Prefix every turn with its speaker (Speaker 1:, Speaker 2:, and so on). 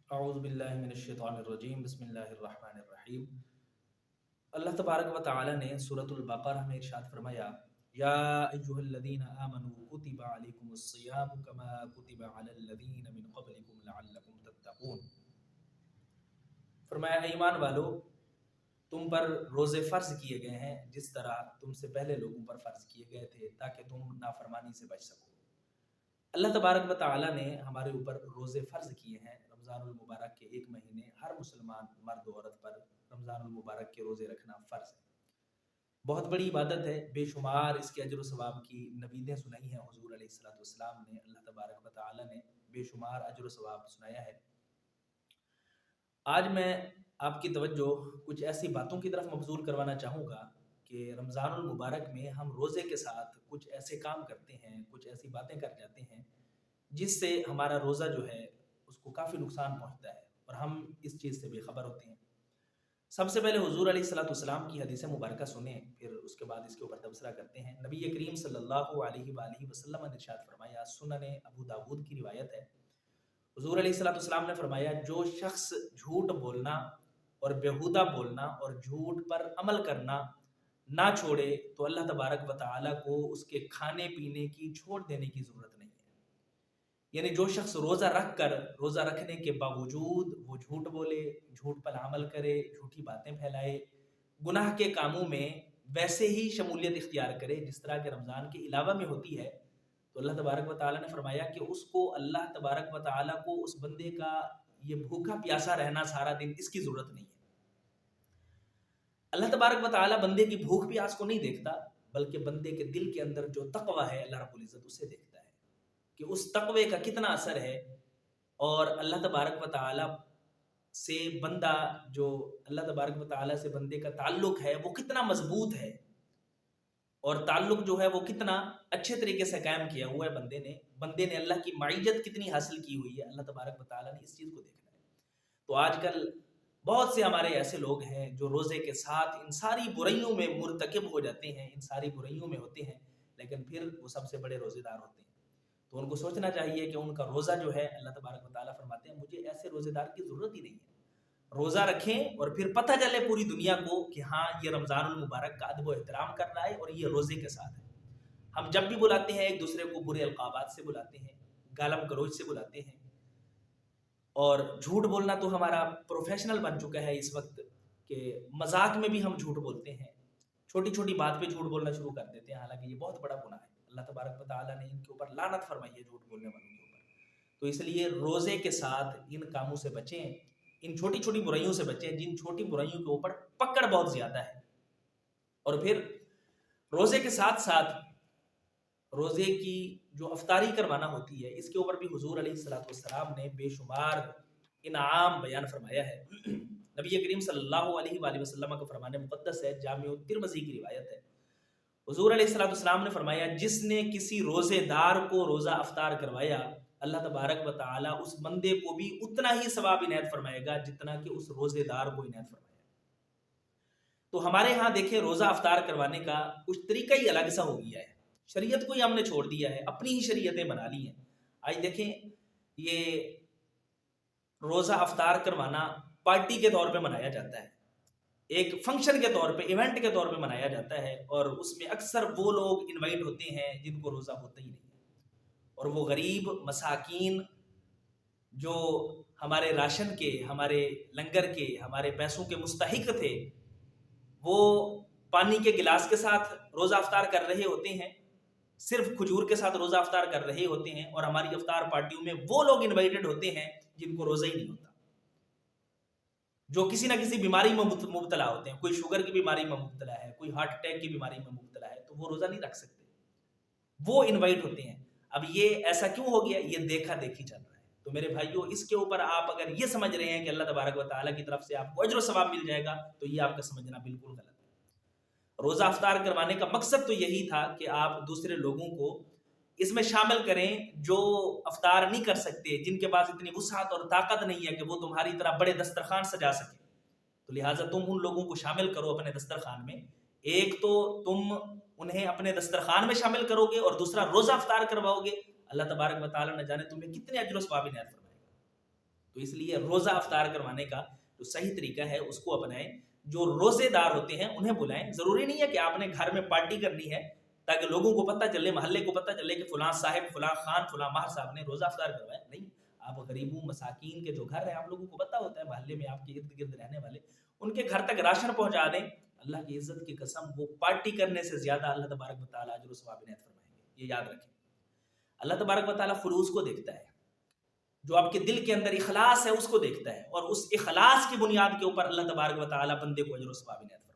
Speaker 1: اعوذ باللہ من الشیطان الرجیم بسم اللہ الرحمن الرحیم۔ اللہ تبارک و تعالی نے سورۃ البقرہ میں ارشاد فرمایا، یا ایھا الذین آمنوا کتب علیکم الصیام کما کتب علی الذین من قبلکم لعلکم تتقون۔ فرمایا اے ایمان والو، تم پر روزے فرض کیے گئے ہیں جس طرح تم سے پہلے لوگوں پر فرض کیے گئے تھے تاکہ تم نافرمانی سے بچ سکو۔ اللہ تبارک و تعالی نے ہمارے اوپر روزے فرض کیے ہیں۔ رمضان المبارک کے ایک مہینے ہر مسلمان مرد و عورت پر رمضان المبارک کے روزے رکھنا فرض ہے۔ بہت بڑی عبادت ہے، بے شمار اس کے اجر و ثواب کی نویدیں سنائی ہیں حضور علیہ السلام نے۔ اللہ تبارک و تعالی نے بے شمار اجر و ثواب سنایا ہے۔ آج میں آپ کی توجہ کچھ ایسی باتوں کی طرف مبذول کروانا چاہوں گا کہ رمضان المبارک میں ہم روزے کے ساتھ کچھ ایسے کام کرتے ہیں، کچھ ایسی باتیں کر جاتے ہیں جس سے ہمارا روزہ جو ہے اس کو کافی نقصان پہنچتا ہے اور ہم اس چیز سے بے خبر ہوتے ہیں۔ سب سے پہلے حضور علیہ السلام کی حدیث مبارکہ سنیں، پھر اس کے بعد اس کے اوپر تبصرہ کرتے ہیں۔ نبی کریم صلی اللہ علیہ وآلہ وسلم نے ارشاد فرمایا، سنن ابو داود کی روایت ہے، حضور علیہ السلام نے فرمایا، جو شخص جھوٹ بولنا اور بیہودہ بولنا اور جھوٹ پر عمل کرنا نہ چھوڑے تو اللہ تبارک و تعالیٰ کو اس کے کھانے پینے کی چھوڑ دینے کی ضرورت نہیں ہے۔ یعنی جو شخص روزہ رکھ کر روزہ رکھنے کے باوجود وہ جھوٹ بولے، جھوٹ پر عمل کرے، جھوٹی باتیں پھیلائے، گناہ کے کاموں میں ویسے ہی شمولیت اختیار کرے جس طرح کہ رمضان کے علاوہ میں ہوتی ہے، تو اللہ تبارک و تعالیٰ نے فرمایا کہ اس کو اللہ تبارک و تعالیٰ کو اس بندے کا یہ بھوکا پیاسا رہنا سارا دن اس کی ضرورت نہیں ہے۔ اللہ تبارک و تعالیٰ بندے کی بھوک پیاس کو نہیں دیکھتا، بلکہ بندے کے دل کے اندر جو تقوی ہے اللہ رب العزت اسے دیکھتا ہے کہ اس تقوی کا کتنا اثر ہے، اور اللہ تبارک و تعالیٰ سے بندہ جو اللہ تبارک و تعالیٰ سے بندے کا تعلق ہے وہ کتنا مضبوط ہے، اور تعلق جو ہے وہ کتنا اچھے طریقے سے قائم کیا ہوا ہے بندے نے اللہ کی معیت کتنی حاصل کی ہوئی ہے، اللہ تبارک و تعالیٰ نے اس چیز کو دیکھنا ہے۔ تو آج کل بہت سے ہمارے ایسے لوگ ہیں جو روزے کے ساتھ ان ساری برائیوں میں مرتکب ہو جاتے ہیں، ان ساری برائیوں میں ہوتے ہیں، لیکن پھر وہ سب سے بڑے روزے دار ہوتے ہیں۔ تو ان کو سوچنا چاہیے کہ ان کا روزہ جو ہے، اللہ تبارک و تعالیٰ فرماتے ہیں مجھے ایسے روزے دار کی ضرورت ہی نہیں ہے۔ روزہ رکھیں اور پھر پتہ چلے پوری دنیا کو کہ ہاں یہ رمضان المبارک کا ادب و احترام کر رہا ہے اور یہ روزے کے ساتھ ہے۔ ہم جب بھی بلاتے ہیں ایک دوسرے کو برے القابات سے بلاتے ہیں، گالم گلوچ سے بلاتے ہیں، اور جھوٹ بولنا تو ہمارا پروفیشنل بن چکا ہے اس وقت کہ مذاق میں بھی ہم جھوٹ بولتے ہیں، چھوٹی چھوٹی بات پہ جھوٹ بولنا شروع کر دیتے ہیں، حالانکہ یہ بہت بڑا گناہ ہے۔ اللہ تبارک و تعالیٰ نے ان کے اوپر لعنت فرمائی ہے جھوٹ بولنے والوں کے اوپر۔ تو اس لیے روزے کے ساتھ ان کاموں سے بچیں، ان چھوٹی چھوٹی برائیوں سے بچیں جن چھوٹی برائیوں کے اوپر پکڑ بہت زیادہ ہے۔ اور پھر روزے کے ساتھ ساتھ روزے کی جو افطاری کروانا ہوتی ہے اس کے اوپر بھی حضور علیہ السلام نے بے شمار انعام بیان فرمایا ہے۔ نبی کریم صلی اللہ علیہ وآلہ وسلم کا فرمان مقدس ہے، جامع ترمذی کی روایت ہے، حضور علیہ السلام نے فرمایا جس نے کسی روزے دار کو روزہ افطار کروایا، اللہ تبارک و تعالیٰ اس بندے کو بھی اتنا ہی ثواب عنایت فرمائے گا جتنا کہ اس روزے دار کو عنایت فرمائے گا۔ تو ہمارے ہاں دیکھیں روزہ افطار کروانے کا کچھ طریقہ ہی الگ سا ہو گیا ہے، شریعت کو ہی ہم نے چھوڑ دیا ہے، اپنی ہی شریعتیں بنا لی ہیں۔ آج دیکھیں یہ روزہ افطار کروانا پارٹی کے طور پہ منایا جاتا ہے، ایک فنکشن کے طور پہ، ایونٹ کے طور پہ منایا جاتا ہے، اور اس میں اکثر وہ لوگ انوائٹ ہوتے ہیں جن کو روزہ ہوتا ہی نہیں ہے، اور وہ غریب مساکین جو ہمارے راشن کے، ہمارے لنگر کے، ہمارے پیسوں کے مستحق تھے، وہ پانی کے گلاس کے ساتھ روزہ افطار کر رہے ہوتے ہیں، صرف کھجور کے ساتھ روزہ افطار کر رہے ہوتے ہیں، اور ہماری افطار پارٹیوں میں وہ لوگ انوائٹڈ ہوتے ہیں جن کو روزہ ہی نہیں ہوتا، جو کسی نہ کسی بیماری میں مبتلا ہوتے ہیں، کوئی شوگر کی بیماری میں مبتلا ہے، کوئی ہارٹ اٹیک کی بیماری میں مبتلا ہے، تو وہ روزہ نہیں رکھ سکتے، وہ انوائٹ ہوتے ہیں۔ اب یہ ایسا کیوں ہو گیا؟ یہ دیکھا دیکھی چل رہا ہے۔ تو میرے بھائیوں، اس کے اوپر آپ اگر یہ سمجھ رہے ہیں کہ اللہ تبارک و تعالیٰ کی طرف سے آپ کو اجر و ثواب مل جائے گا، تو یہ آپ کا سمجھنا بالکل غلط ہے۔ روزہ افطار کروانے کا مقصد تو یہی تھا کہ آپ دوسرے لوگوں کو اس میں شامل کریں جو افطار نہیں کر سکتے، جن کے پاس اتنی وسعت اور طاقت نہیں ہے کہ وہ تمہاری طرح بڑے دسترخوان سجا سکیں، تو لہٰذا تم ان لوگوں کو شامل کرو اپنے دسترخوان میں۔ ایک تو تم انہیں اپنے دسترخوان میں شامل کرو گے، اور دوسرا روزہ افطار کرواؤ گے، اللہ تبارک و تعالیٰ نہ جانے تمہیں کتنے اجر و ثواب عنایت فرمائے گا۔ تو اس لیے روزہ افطار کروانے کا جو صحیح طریقہ ہے اس کو اپنائیں. جو روزے دار ہوتے ہیں انہیں بلائیں. ضروری نہیں ہے کہ آپ نے گھر میں پارٹی کرنی ہے تاکہ لوگوں کو پتہ چلے, محلے کو پتہ چلے کہ فلاں صاحب, فلاں خان, فلاں ماہر صاحب نے روزہ افطار کروایا. نہیں, آپ غریبوں مساکین کے جو گھر ہیں آپ لوگوں کو پتہ ہوتا ہے, محلے میں آپ کے ارد گرد رہنے والے, ان کے گھر تک راشن پہنچا دیں. اللہ کی عزت کی قسم وہ پارٹی کرنے سے زیادہ اللہ تبارک و تعالیٰ اجر و ثواب عنایت فرمائیں گے. یہ یاد رکھیں. اللہ تبارک و تعالیٰ خلوص کو دیکھتا ہے, جو آپ کے دل کے اندر اخلاص ہے اس کو دیکھتا ہے, اور اس اخلاص کی بنیاد کے اوپر اللہ تبارک و تعالیٰ بندے کو اجر و ثواب عنایت